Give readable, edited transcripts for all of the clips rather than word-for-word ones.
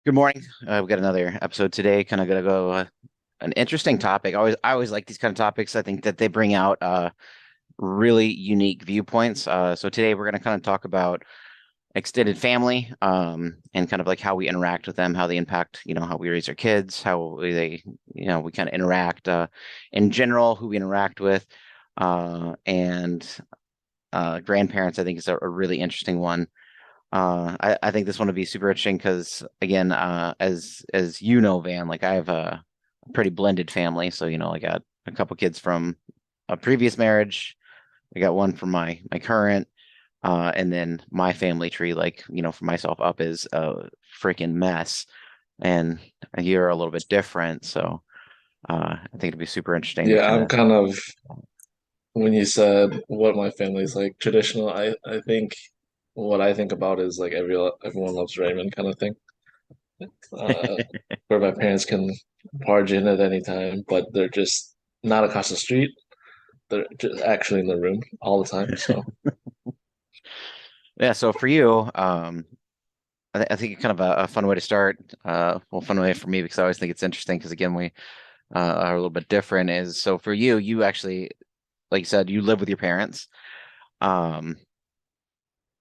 Good morning. We've got another episode today. Kind of gonna go an interesting topic. I always like these kind of topics. I think that they bring out really unique viewpoints. So today we're gonna kind of talk about extended family, and kind of like how we interact with them, how they impact, how we raise our kids, we kind of interact in general, who we interact with, and grandparents. I think is a really interesting one. I think this one would be super interesting because again, as you know, Van, like I have a pretty blended family. So, I got a couple kids from a previous marriage. I got one from my current, and then my family tree, like, for myself up is a freaking mess. And you're a little bit different. So I think it'd be super interesting to Yeah, kind I'm of kind of when you said what my family's like traditional, I think what I think about is like everyone loves Raymond kind of thing. Uh, where my parents can barge in at any time, but they're just not across the street. They're just actually in the room all the time. So yeah. So for you, I think kind of a fun way to start. Well, fun way for me because I always think it's interesting because again, we are a little bit different. Is so for you, you actually, like you said, you live with your parents, um,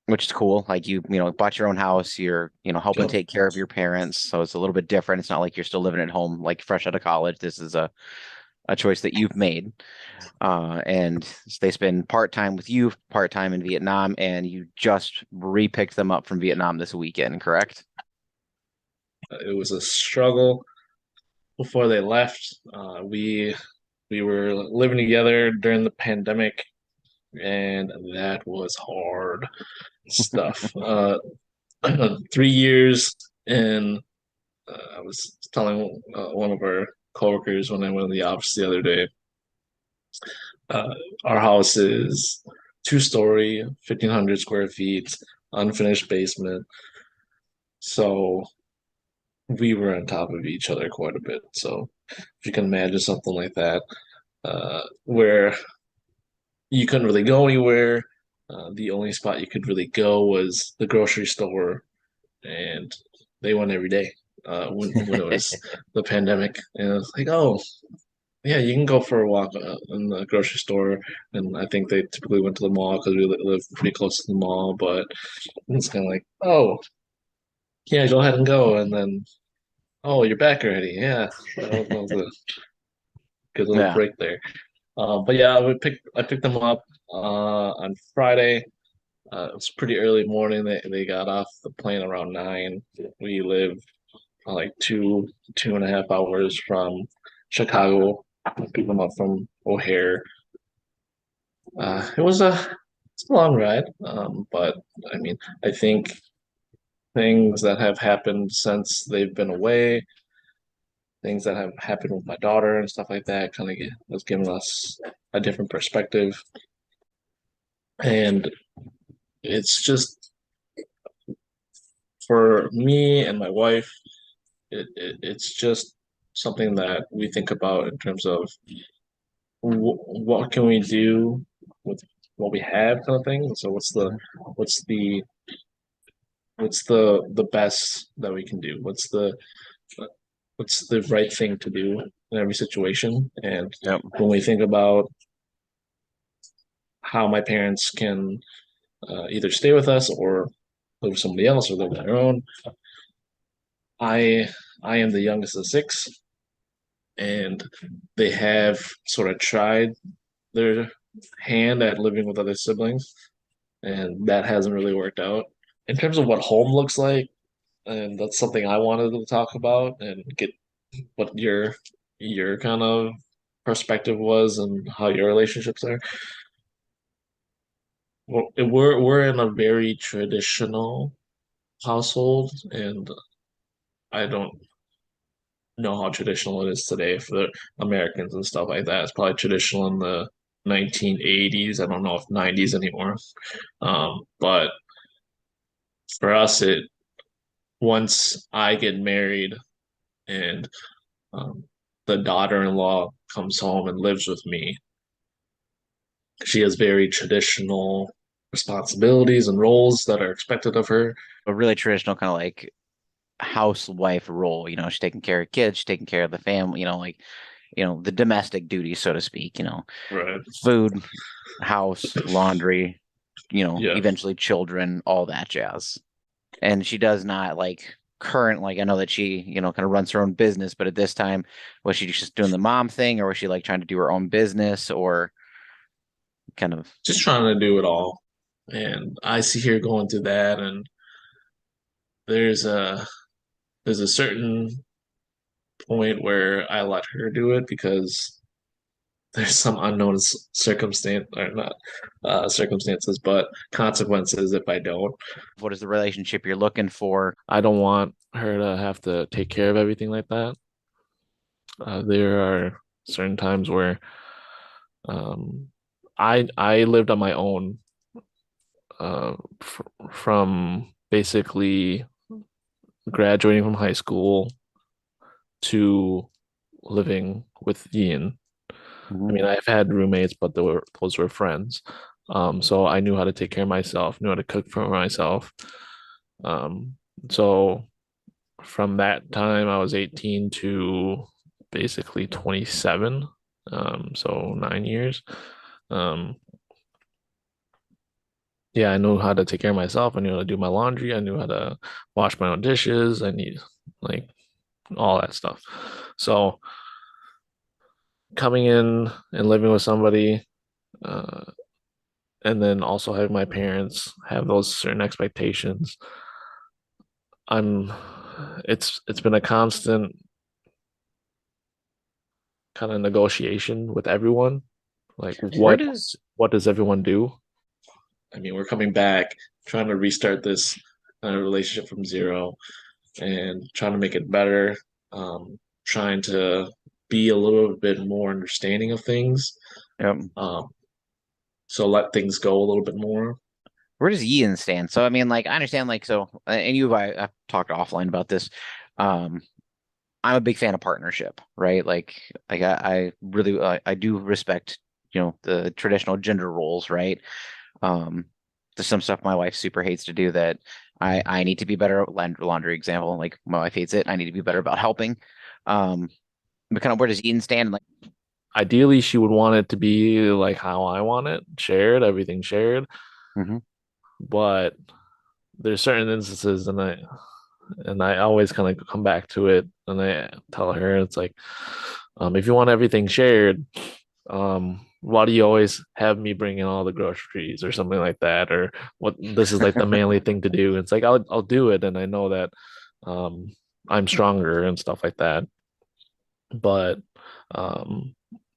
which is cool. Like you bought your own house. You're helping yep. take care of your parents, so it's a little bit different. It's not like you're still living at home, like fresh out of college. This is a choice that you've made. And they spend part time with you, part time in Vietnam, and you just re-picked them up from Vietnam this weekend, correct? It was a struggle before they left. We were living together during the pandemic, and that was hard stuff. 3 years and I was telling one of our coworkers when I went to the office the other day, uh, our house is two-story, 1,500 square feet, unfinished basement. So we were on top of each other quite a bit. So if you can imagine something like that, where you couldn't really go anywhere, the only spot you could really go was the grocery store, and they went every day when it was the pandemic. And it's like, oh, yeah, you can go for a walk in the grocery store. And I think they typically went to the mall because we live pretty close to the mall. But it's kind of like, oh, yeah, go ahead and go. And then, oh, you're back already. Yeah, that was a good little Yeah. break there. But yeah, I picked them up on Friday. It was pretty early morning. They got off the plane around 9. We live like 2.5 hours from Chicago. Pick them up from O'Hare. It's a long ride, but I mean, I think things that have happened since they've been away, things that have happened with my daughter and stuff like that, kind of has given us a different perspective, and it's just for me and my wife, it's just something that we think about in terms of what can we do with what we have, kind of thing. So what's the what's the best that we can do? What's the right thing to do in every situation? And Yep. when we think about how my parents can either stay with us or live with somebody else or live on their own, I I am the youngest of six, and they have sort of tried their hand at living with other siblings, and that hasn't really worked out. In terms of what home looks like, and that's something I wanted to talk about and get what your kind of perspective was and how your relationships are. Well, we're in a very traditional household, and I don't know how traditional it is today for the Americans and stuff like that. It's probably traditional in the 1980s. I don't know if 90s anymore. But for us, it once I get married and um, the daughter-in-law comes home and lives with me, she has very traditional responsibilities and roles that are expected of her. A really traditional kind of like housewife role. She's taking care of kids, she's taking care of the family, like, the domestic duties, so to speak, Right. food, house, laundry, Yeah. eventually children, all that jazz. And she does not like current, like I know that she, kind of runs her own business, but at this time, was she just doing the mom thing or was she like trying to do her own business or kind of, Just trying to do it all. And I see her going through that, and there's a there's a certain point where I let her do it because there's some unknown circumstance, or not circumstances, but consequences if I don't. what is the relationship you're looking for? I don't want her to have to take care of everything like that. There are certain times where um, I lived on my own from basically graduating from high school to living with Ian. I mean, Mhm. I've had roommates, but those were friends. So I knew how to take care of myself, knew how to cook for myself. Um, so from that time, I was 18 to basically 27. So 9 years. Um, yeah, I knew how to take care of myself. I knew how to do my laundry. I knew how to wash my own dishes. I need like all that stuff. So coming in and living with somebody, uh, and then also having my parents have those certain expectations, I'm it's been a constant kind of negotiation with everyone. Like Where does what does everyone do? I mean, we're coming back, trying to restart this relationship from zero and trying to make it better, trying to be a little bit more understanding of things. um, Um, so let things go a little bit more. where does Ian stand? So I mean, like I understand, like so, and I've talked offline about this. Um, I'm a big fan of partnership, right? Like I really I do respect, the traditional gender roles, right? Um, there's some stuff my wife super hates to do that I need to be better at laundry example. Like my wife hates it. I need to be better about helping. Um, but kind of where does Ian stand? Like, Ideally, she would want it to be like how I want it, shared, everything shared. mhm. But there's certain instances, and I always kind of come back to it, and I tell her it's like, if you want everything shared, why do you always have me bring in all the groceries or something like that? Or what this is like the manly thing to do. It's like I'll do it, and I know that um I'm stronger and stuff like that. But um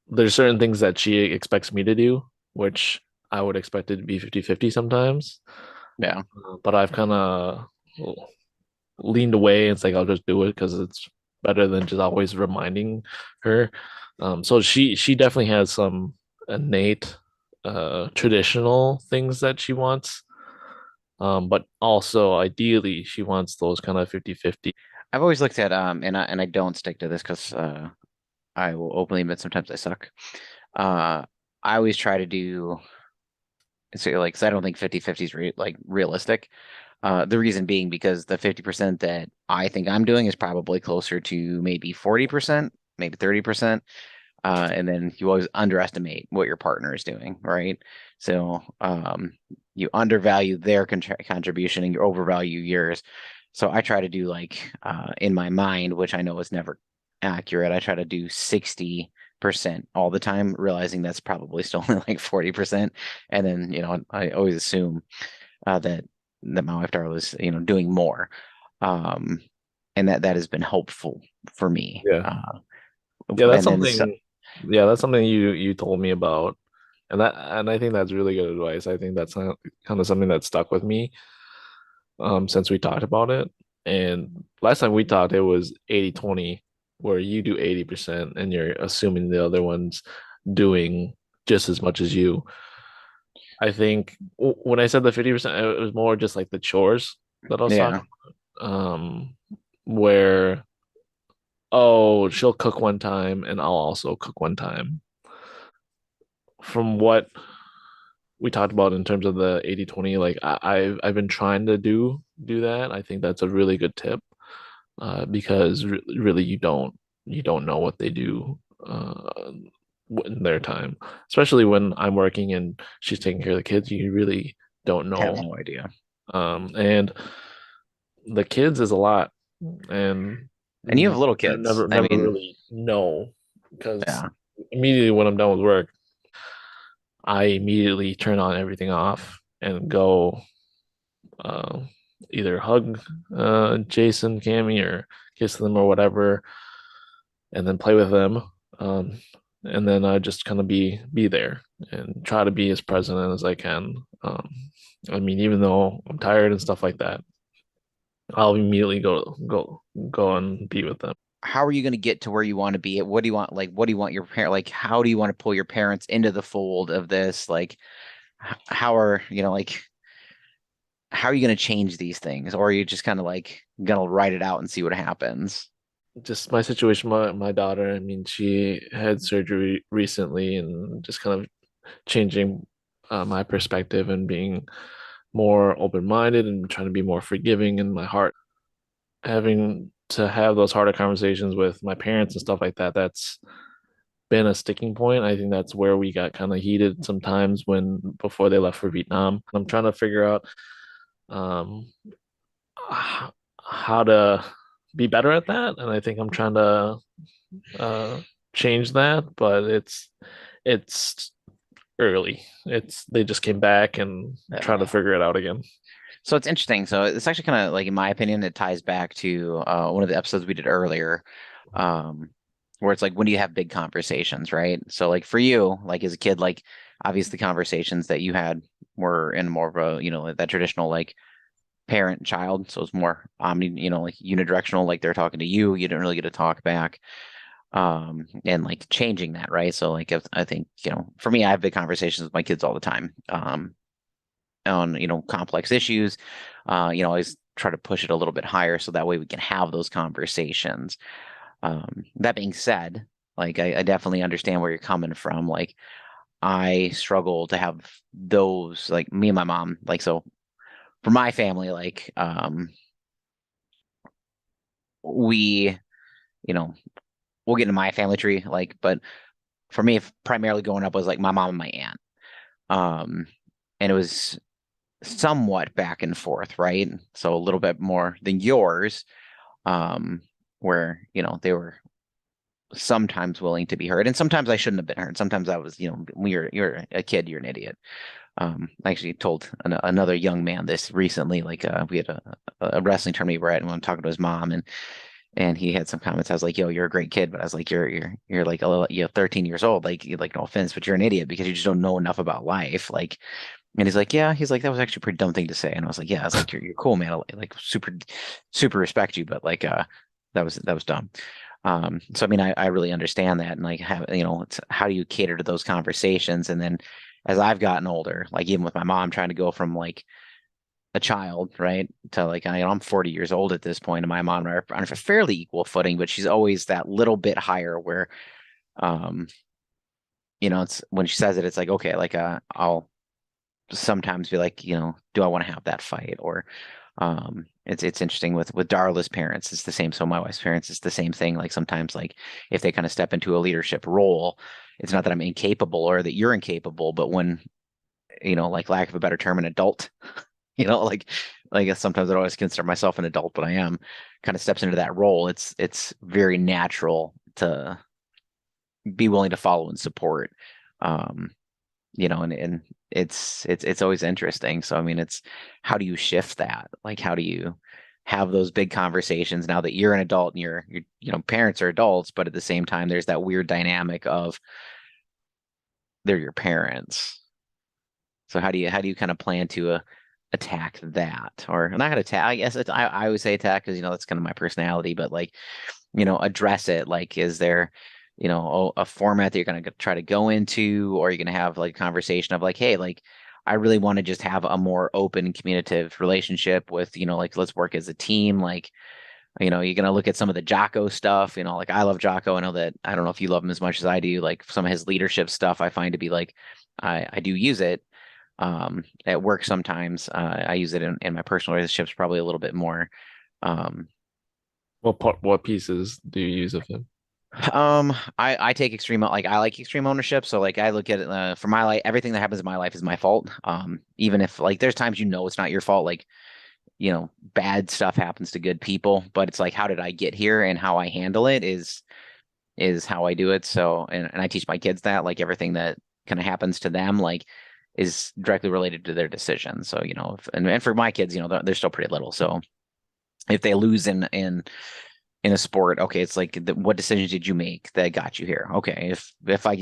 there's certain things that she expects me to do, which I would expect it to be 50-50 sometimes. Yeah. But I've kind of leaned away. It's like I'll just do it because it's better than just always reminding her. So she definitely has some innate traditional things that she wants. But also ideally she wants those kind of 50-50. I've always looked at and I don't stick to this because I will openly admit sometimes I suck. I always try to do so like 'cause I don't think 50-50 is like realistic. The reason being because the 50% that I think I'm doing is probably closer to maybe 40%, maybe 30%. And then you always underestimate what your partner is doing, right? So you undervalue their contribution and you overvalue yours. So I try to do like in my mind, which I know is never accurate, I try to do 60% all the time, realizing that's probably still only like 40%. And then, I always assume that my wife Darla is, doing more. Um, and that has been helpful for me. Yeah. Yeah, that's And then so, something that's something you told me about. And I think that's really good advice. I think that's kind of something that stuck with me since we talked about it. And last time we talked, it was 80-20, where you do 80% and you're assuming the other one's doing just as much as you. I think when I said the 50%, it was more just like the chores that I was yeah. talking where, oh, she'll cook one time and I'll also cook one time. From what we talked about in terms of the 80-20, like I've been trying to do that. I think that's a really good tip. because really you don't know what they do in their time, especially when I'm working and she's taking care of the kids. You really don't Have know. no idea. And the kids is a lot, and And you have little I kids. I never mean, really know because yeah. immediately when I'm done with work, I immediately turn on everything off and go uh, either hug Jason, Cammy, or kiss them or whatever, and then play with them. Um, and then I just kind of be there and try to be as present as I can. I mean, even though I'm tired and stuff like that, I'll immediately go and be with them. How are you going to get to where you want to be? What do you want? Like, what do you want your parent? Like, how do you want to pull your parents into the fold of this? Like, how are you know, like, how are you going to change these things, or are you just kind of like gonna write it out and see what happens? Just my situation, my daughter, I mean, she had surgery recently and just kind of changing my perspective and being more open-minded and trying to be more forgiving in my heart. Having to have those harder conversations with my parents and stuff like that, that's been a sticking point. I think that's where we got kind of heated sometimes when before they left for Vietnam. I'm trying to figure out um, how to be better at that, and I think I'm trying to uh, change that, but it's early. It's they just came back and trying to figure it out again. So it's interesting. So it's actually kind of like, in my opinion, it ties back to one of the episodes we did earlier, um, where it's like, when do you have big conversations, right? So like for you, like as a kid, like obviously conversations that you had were in more of a, that traditional like parent child. So it's more like unidirectional, like they're talking to you, you didn't really get to talk back. And like changing that, right? So like if, I think, for me, I have big conversations with my kids all the time. On complex issues, always try to push it a little bit higher so that way we can have those conversations. That being said, like I definitely understand where you're coming from. Like I struggle to have those, like me and my mom, like, so for my family, like we, you know we'll get into my family tree, like, but for me, primarily growing up was like my mom and my aunt. um and it was somewhat back and forth, right? So a little bit more than yours, um, where, they were sometimes willing to be heard, and sometimes I shouldn't have been heard. Sometimes I was, when you're a kid, you're an idiot. I actually told another young man this recently. Like, we had a wrestling tournament we were at, and I'm talking to his mom, and he had some comments. I was like, "Yo, you're a great kid," but I was like, "You're like a little, 13 years old. Like, no offense, but you're an idiot because you just don't know enough about life." Like, and he's like, "Yeah," he's like, "That was actually a pretty dumb thing to say." And I was like, "Yeah," I was like, "You're cool, man. I like super, super respect you, but like, that was dumb." So I mean, I really understand that, and like, have, it's how do you cater to those conversations? And then as I've gotten older, like even with my mom, trying to go from like a child, right, to like, I'm 40 years old at this point, and my mom are on a fairly equal footing, but she's always that little bit higher where, um, it's when she says it, it's like, okay, like, I'll sometimes be like, do I want to have that fight? Or it's interesting with Darla's parents, it's the same. So my wife's parents, it's the same thing. Like sometimes, like if they kind of step into a leadership role, it's not that I'm incapable or that you're incapable, but when, like lack of a better term, an adult, like sometimes I don't always consider myself an adult, but I am, kind of steps into that role. It's very natural to be willing to follow and support. Um, and it's always interesting. So I mean, it's how do you shift that? Like how do you have those big conversations now that you're an adult and your parents are adults, but at the same time there's that weird dynamic of they're your parents. So how do you kind of plan to attack that? Or not gonna attack, I guess I always say attack because that's kind of my personality, but like, address it. Like, is there, a format that you're going to try to go into, or you're going to have like a conversation of like, hey, like, I really want to just have a more open communicative relationship with, like, let's work as a team. Like, you're going to look at some of the Jocko stuff, like I love Jocko. I know that, I don't know if you love him as much as I do. Like some of his leadership stuff, I find to be like, I do use it at work sometimes. I use it in my personal relationships probably a little bit more. Um, What pieces do you use of him? I take extreme, like I like extreme ownership. So like I look at it for my life, everything that happens in my life is my fault. Even if like there's times it's not your fault, like bad stuff happens to good people, but it's like how did I get here and how I handle it is how I do it. So and I teach my kids that like everything that kind of happens to them like is directly related to their decision. So and for my kids, they're still pretty little, so if they lose in a sport, okay, it's like what decisions did you make that got you here? Okay, if I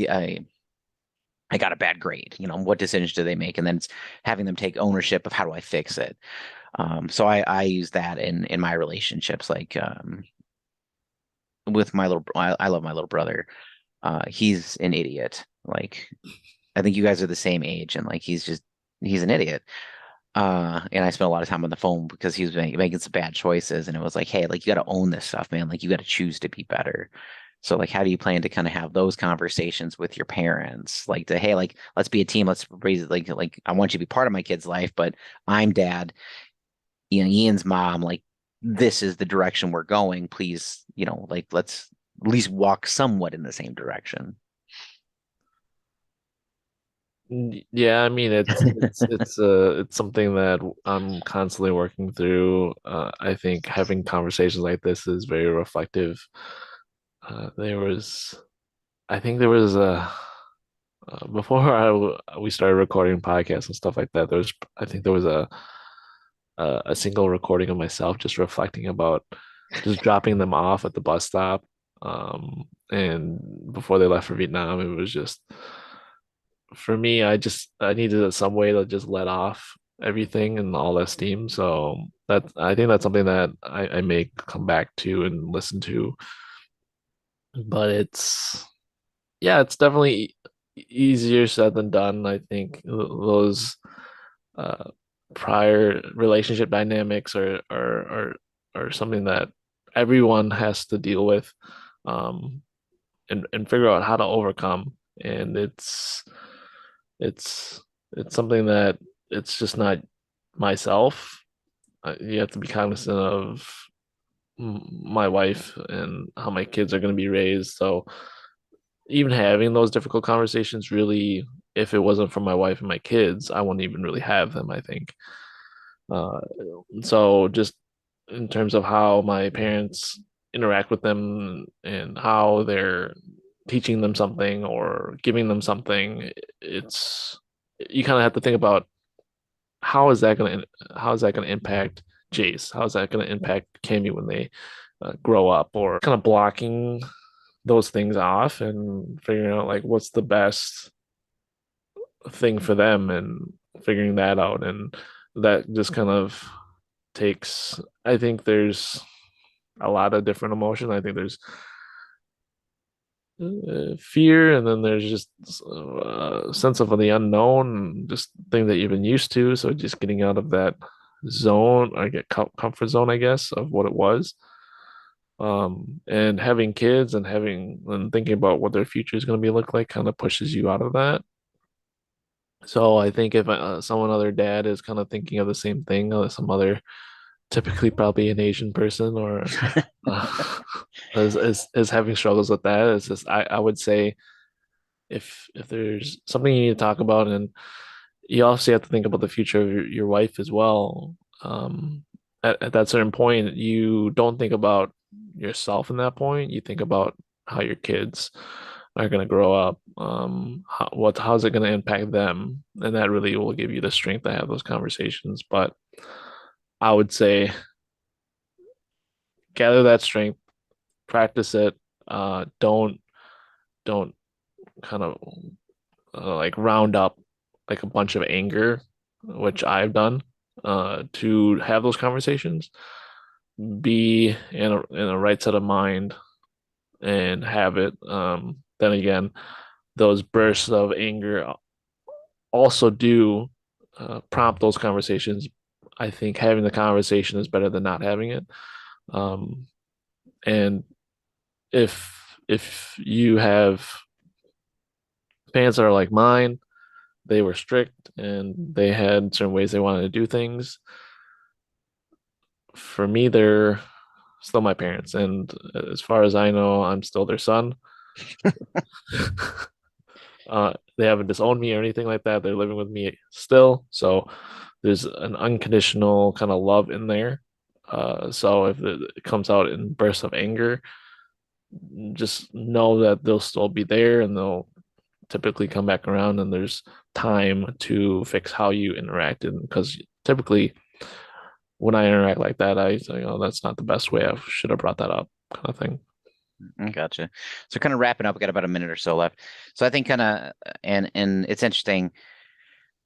got a bad grade, what decisions do they make? And then it's having them take ownership of how do I fix it. So I use that in my relationships, like with my little, I love my little brother. He's an idiot. Like I think you guys are the same age, and like he's an idiot. And I spent a lot of time on the phone because he was making some bad choices, and it was like, hey, like you got to own this stuff, man. Like you got to choose to be better. So like, how do you plan to kind of have those conversations with your parents? Like to, hey, like let's be a team. Let's raise it. Like I want you to be part of my kid's life, but I'm dad. Ian's mom. Like this is the direction we're going. Please, like let's at least walk somewhat in the same direction. Yeah, I mean it's something that I'm constantly working through. I think having conversations like this is very reflective. There was, I think there was a before we started recording podcasts and stuff like that. I think there was a single recording of myself just reflecting about just dropping them off at the bus stop. And before they left for Vietnam, it was just for me, I needed some way to just let off everything and all that steam. So I think that's something that I may come back to and listen to. But yeah, it's definitely easier said than done. I think those uh, prior relationship dynamics are something that everyone has to deal with, um, and figure out how to overcome. And it's it's something that it's just not myself. You have to be cognizant of my wife and how my kids are going to be raised. So even having those difficult conversations really, if it wasn't for my wife and my kids, I wouldn't even really have them, I think. Uh, so just in terms of how my parents interact with them and how they're teaching them something or giving them something, it's you kind of have to think about how is that going to impact Jace? How is that going to impact Cammy when they grow up? Or kind of blocking those things off and figuring out like what's the best thing for them and figuring that out. And that just kind of takes, I think there's a lot of different emotions. I think there's fear, and then there's just a sense of the unknown, just thing that you've been used to. So just getting out of that zone, I get comfort zone, I guess, of what it was. And having kids and having and thinking about what their future is going to be look like kind of pushes you out of that. So I think if someone other dad is kind of thinking of the same thing, some other typically probably an Asian person or uh, is having struggles with that, it's just I would say if there's something you need to talk about, and you also have to think about the future of your wife as well. At that certain point, you don't think about yourself in that point. You think about how your kids are going to grow up. How's it going to impact them, and that really will give you the strength to have those conversations. But I would say gather that strength, practice it. Don't kind of like round up like a bunch of anger, which I've done, to have those conversations. Be in a right set of mind and have it. Then again, those bursts of anger also do prompt those conversations. I think having the conversation is better than not having it. Um, and if you have parents that are like mine, they were strict and they had certain ways they wanted to do things. For me, still my parents, and as far as I know, I'm still their son. They haven't disowned me or anything like that. They're living with me still, so there's an unconditional kind of love in there. So if it comes out in bursts of anger, just know that they'll still be there and they'll typically come back around, and there's time to fix how you interacted. Because typically, when I interact like that, I say, "Oh, that's not the best way. I should have brought that up," kind of thing. Gotcha. So kind of wrapping up, we got about a minute or so left. So I think kind of, and it's interesting.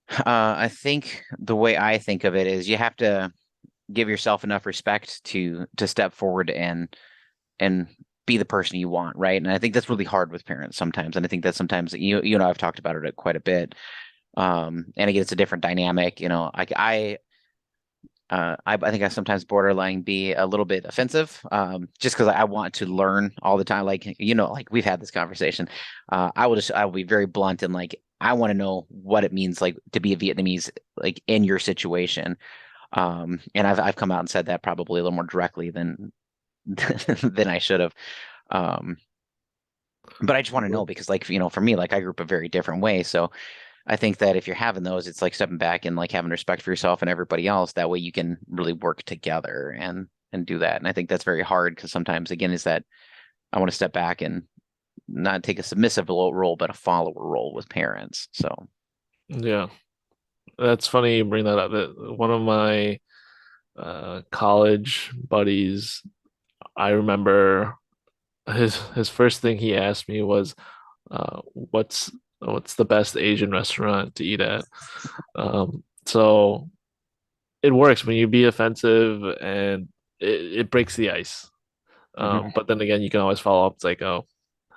I think the way I think of it is you have to give yourself enough respect to step forward and be the person you want, right? And I think that's really hard with parents sometimes. And I think that sometimes you know I've talked about it quite a bit. And again, it's a different dynamic. I think I sometimes borderline be a little bit offensive, just because I want to learn all the time. Like, like we've had this conversation. I will be very blunt and like, I want to know what it means like to be a Vietnamese, like in your situation. And I've come out and said that probably a little more directly than than I should have. Um, but I just want to know because like, for me, like I grew up a very different way. So I think that if you're having those, it's like stepping back and like having respect for yourself and everybody else. That way you can really work together and do that. And I think that's very hard because sometimes again is that I want to step back and not take a submissive role, but a follower role with parents. So Yeah, that's funny you bring that up. One of my college buddies, I remember his first thing he asked me was, what's the best Asian restaurant to eat at? So it works when you be offensive and it breaks the ice. mhm. But then again, you can always follow up. It's like, oh,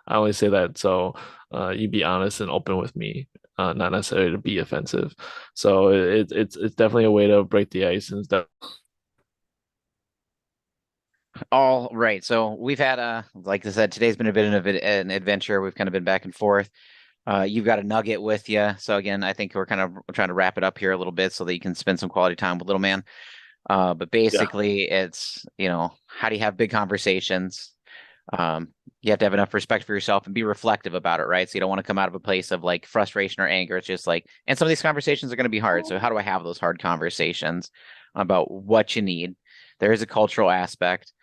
I only say that so you be honest and open with me, not necessarily to be offensive. So it's definitely a way to break the ice and stuff. All right. So we've had like I said, today's been a bit of an adventure. We've kind of been back and forth. You've got a nugget with you. So again, I think we're kind of trying to wrap it up here a little bit so that you can spend some quality time with little man. But Yeah. basically, it's, how do you have big conversations? You have to have enough respect for yourself and be reflective about it, right? So you don't want to come out of a place of like frustration or anger. It's just like, and some of these conversations are going to be hard. So how do I have those hard conversations about what you need? There is a cultural aspect.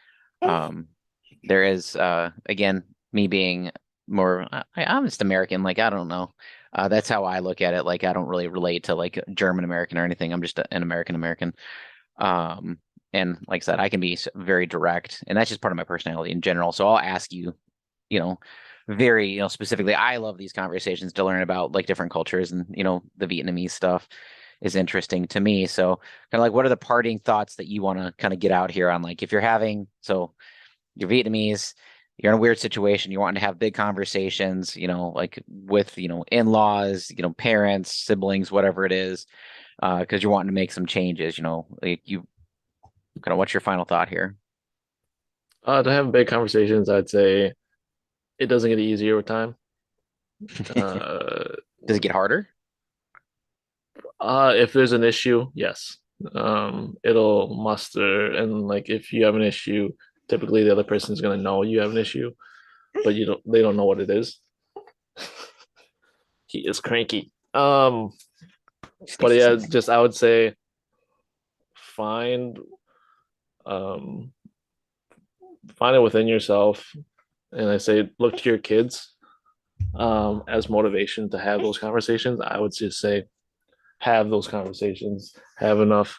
There is, again, me being more, I'm just American. Like, I don't know. That's how I look at it. Like, I don't really relate to like German American or anything. I'm just an American American. Um, and like I said, I can be very direct, and that's just part of my personality in general. So I'll ask you, you know, very, specifically. I love these conversations to learn about like different cultures, and the Vietnamese stuff is interesting to me. So kind of like, what are the parting thoughts that you want to kind of get out here on, like, if you're having, so you're Vietnamese, you're in a weird situation, you're wanting to have big conversations, like with, in-laws, parents, siblings, whatever it is, because you're wanting to make some changes, like you kind of, what's your final thought here? To have big conversations, I'd say it doesn't get easier with time. Uh, Does it get harder? if there's an issue, yes. It'll muster, and like if you have an issue, typically the other person is gonna know you have an issue, but they don't know what it is. He is cranky. Just But needs to yeah, simmer. just I would say find um find it within yourself, and I say look to your kids as motivation to have those conversations. I would just say have those conversations, have enough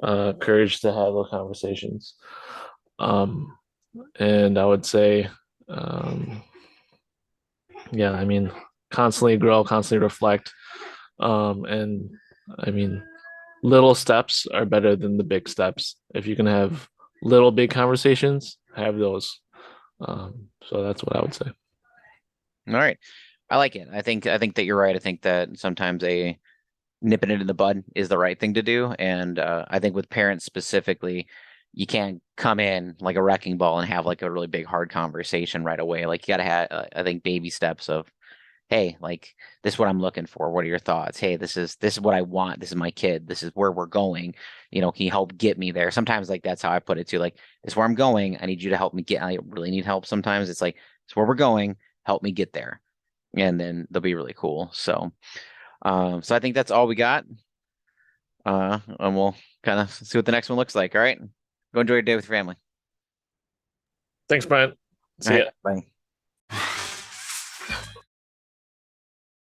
courage to have those conversations. Um, and I would say, um, yeah, I mean, constantly grow, constantly reflect. And I mean, little steps are better than the big steps. If you can have little big conversations, have those. So that's what I would say. All right. I like it. I think that you're right. I think that sometimes a nipping it in the bud is the right thing to do. And I think with parents specifically, you can't come in like a wrecking ball and have like a really big hard conversation right away. Like you got to have, I think, baby steps of, hey, like this is what I'm looking for. What are your thoughts? Hey, this is what I want. This is my kid. This is where we're going. Can you help get me there? Sometimes like that's how I put it too. Like, this is where I'm going. I need you to help me get. I really need help. Sometimes it's like, it's where we're going. Help me get there. And then they'll be really cool. So I think that's all we got. And we'll kind of see what the next one looks like. All right. Go enjoy your day with your family. Thanks, Brian. All See ya. right. Bye.